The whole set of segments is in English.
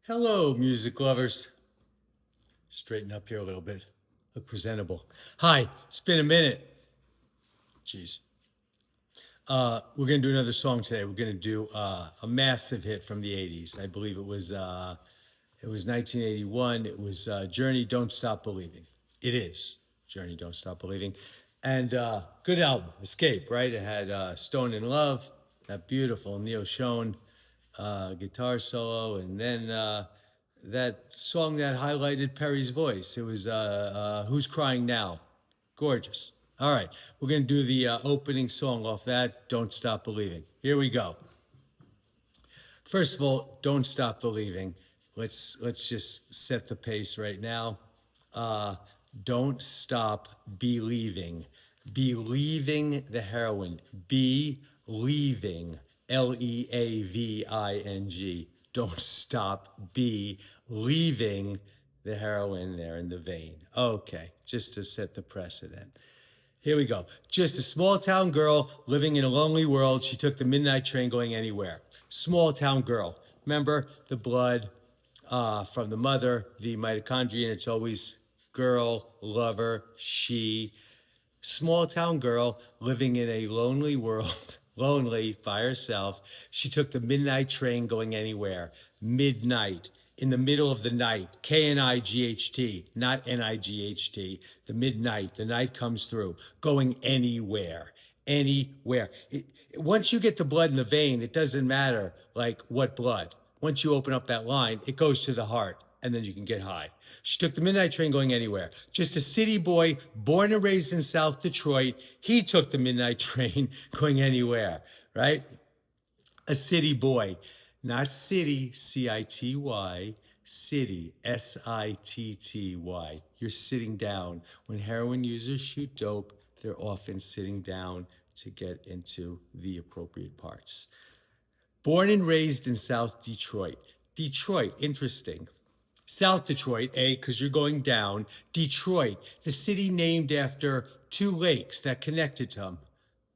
Hello, music lovers. Straighten up here a little bit. Look presentable. Hi, it's been a minute. Jeez. We're going to do another song today. We're going to do a massive hit from the 80s. I believe it was 1981. It was Journey, Don't Stop Believing. It is Journey, Don't Stop Believing. And good album, Escape, right? It had Stone in Love, that beautiful Neil Schon guitar solo, and then that song that highlighted Perry's voice. It was Who's Crying Now? Gorgeous. All right, we're going to do the opening song off that, Don't Stop Believing. Here we go. First of all, Don't Stop Believing. Let's just set the pace right now. Don't stop believing. Believing the heroin. Believing. Leaving. Don't stop believing the heroin there in the vein. Okay, just to set the precedent. Here we go. Just a small town girl living in a lonely world. She took the midnight train going anywhere. Small town girl. Remember the blood from the mother, the mitochondria, and it's always girl, lover, she. Small town girl living in a lonely world, lonely by herself. She took the midnight train going anywhere. Midnight, in the middle of the night. K-N-I-G-H-T, not N-I-G-H-T. The midnight, the night comes through. Going anywhere, anywhere. Once you get the blood in the vein, it doesn't matter like what blood. Once you open up that line, it goes to the heart, and then you can get high. She took the midnight train going anywhere. Just a city boy, born and raised in South Detroit. He took the midnight train going anywhere, right? A city boy, not city, C-I-T-Y, city, S-I-T-T-Y. You're sitting down. When heroin users shoot dope, they're often sitting down to get into the appropriate parts. Born and raised in South Detroit. Detroit, interesting. South Detroit, because you're going down. Detroit, the city named after two lakes that connected to them.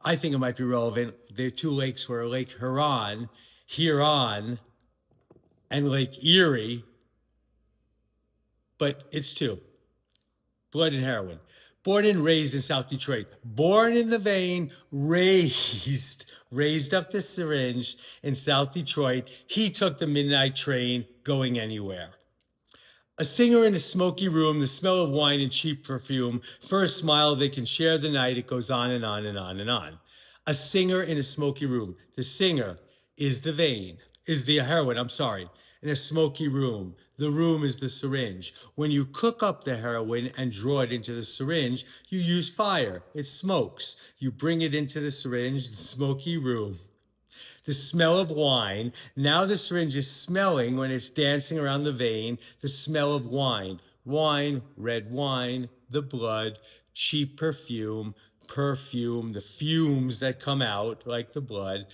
I think it might be relevant. The two lakes were Lake Huron, and Lake Erie. But it's two. Blood and heroin. Born and raised in South Detroit. Born in the vein, raised up the syringe in South Detroit. He took the midnight train going anywhere. A singer in a smoky room, the smell of wine and cheap perfume. For a smile, they can share the night. It goes on and on and on and on. A singer in a smoky room. The singer is the vein, is the heroin, in a smoky room. The room is the syringe. When you cook up the heroin and draw it into the syringe, you use fire. It smokes. You bring it into the syringe, the smoky room. The smell of wine. Now the syringe is smelling when it's dancing around the vein. The smell of wine. Wine, red wine, the blood, cheap perfume, the fumes that come out like the blood.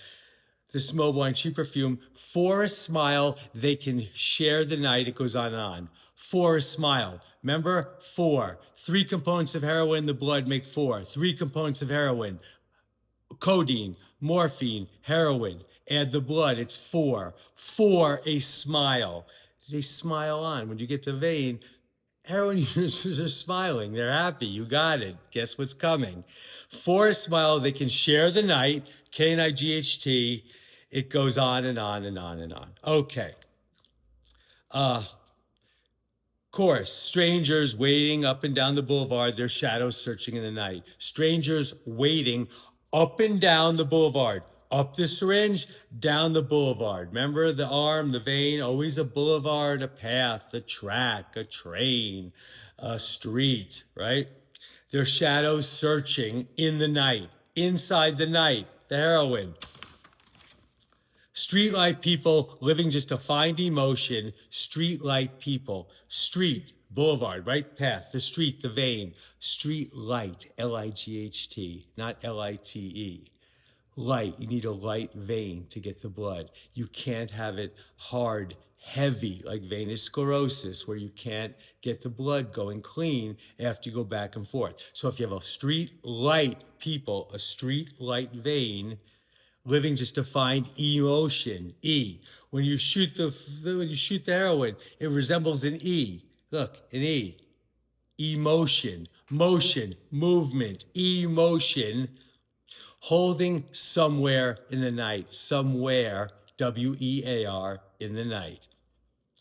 The smell of wine, cheap perfume. For a smile, they can share the night. It goes on and on. For a smile. Remember? 4. 3 components of heroin, the blood make 4. 3 components of heroin. Codeine, morphine, heroin. Add the blood, it's 4. For a smile. They smile on. When you get the vein, heroin users are smiling. They're happy. You got it. Guess what's coming? For a smile, they can share the night. K-N-I-G-H-T. It goes on and on and on and on. Okay. Chorus, strangers waiting up and down the boulevard, their shadows searching in the night. Strangers waiting up and down the boulevard. Up the syringe, down the boulevard. Remember the arm, the vein, always a boulevard, a path, a track, a train, a street, right? Their shadows searching in the night, inside the night, the heroin. Streetlight people living just to find emotion. Streetlight people. Street, boulevard, right? Path, the street, the vein. Street light, L-I-G-H-T, not L-I-T-E. Light, you need a light vein to get the blood. You can't have it hard, heavy, like venous sclerosis, where you can't get the blood going clean after you go back and forth. So if you have a street light people, a street light vein, living just to find emotion, E. When you shoot the heroin, it resembles an E. Look, an E. Emotion, motion, movement, emotion, holding somewhere in the night, somewhere, WEAR, in the night.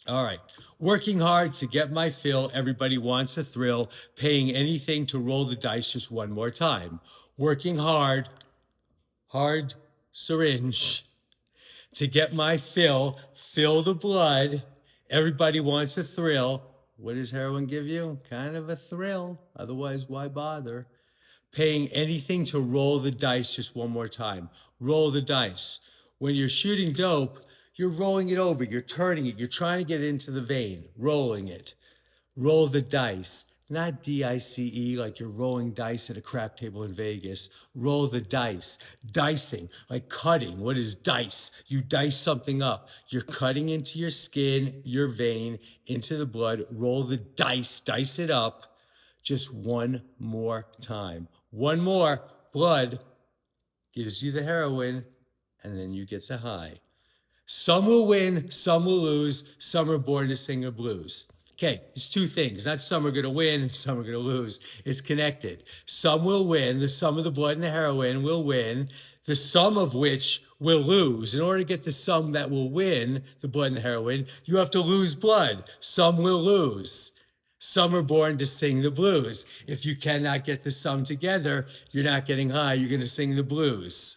All right. Working hard to get my fill. Everybody wants a thrill. Paying anything to roll the dice just one more time. Working hard, hard syringe, to get my fill the blood. Everybody wants a thrill. What does heroin give you? Kind of a thrill. Otherwise, why bother? Paying anything to roll the dice just one more time. Roll the dice. When you're shooting dope, you're rolling it over. You're turning it. You're trying to get it into the vein. Rolling it. Roll the dice. Not DICE, like you're rolling dice at a crap table in Vegas. Roll the dice. Dicing, like cutting. What is dice? You dice something up. You're cutting into your skin, your vein, into the blood. Roll the dice. Dice it up. Just one more time. One more. Blood gives you the heroin, and then you get the high. Some will win, some will lose. Some are born to sing the blues. Okay, it's two things. Not some are going to win, some are going to lose. It's connected. Some will win. The sum of the blood and the heroin will win. The sum of which will lose. In order to get the sum that will win, the blood and the heroin, you have to lose blood. Some will lose. Some are born to sing the blues. If you cannot get the sum together, you're not getting high. You're going to sing the blues.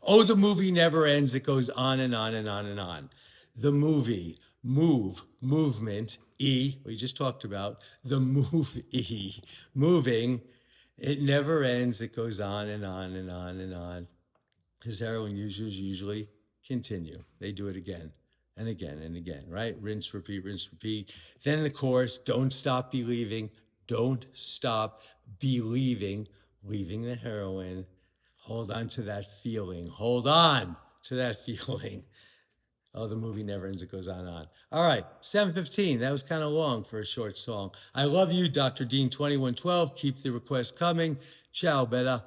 Oh, the movie never ends. It goes on and on and on and on. The movie, movement, E, we just talked about. The move, E, moving. It never ends. It goes on and on and on and on. His heroin users usually continue. They do it again and again and again, right? Rinse, repeat, rinse, repeat. Then the chorus, don't stop believing. Don't stop believing. Leaving the heroin. Hold on to that feeling. Hold on to that feeling. Oh, the movie never ends. It goes on and on. All right, 7:15. That was kind of long for a short song. I love you, Dr. Dean 2112. Keep the requests coming. Ciao, Bella.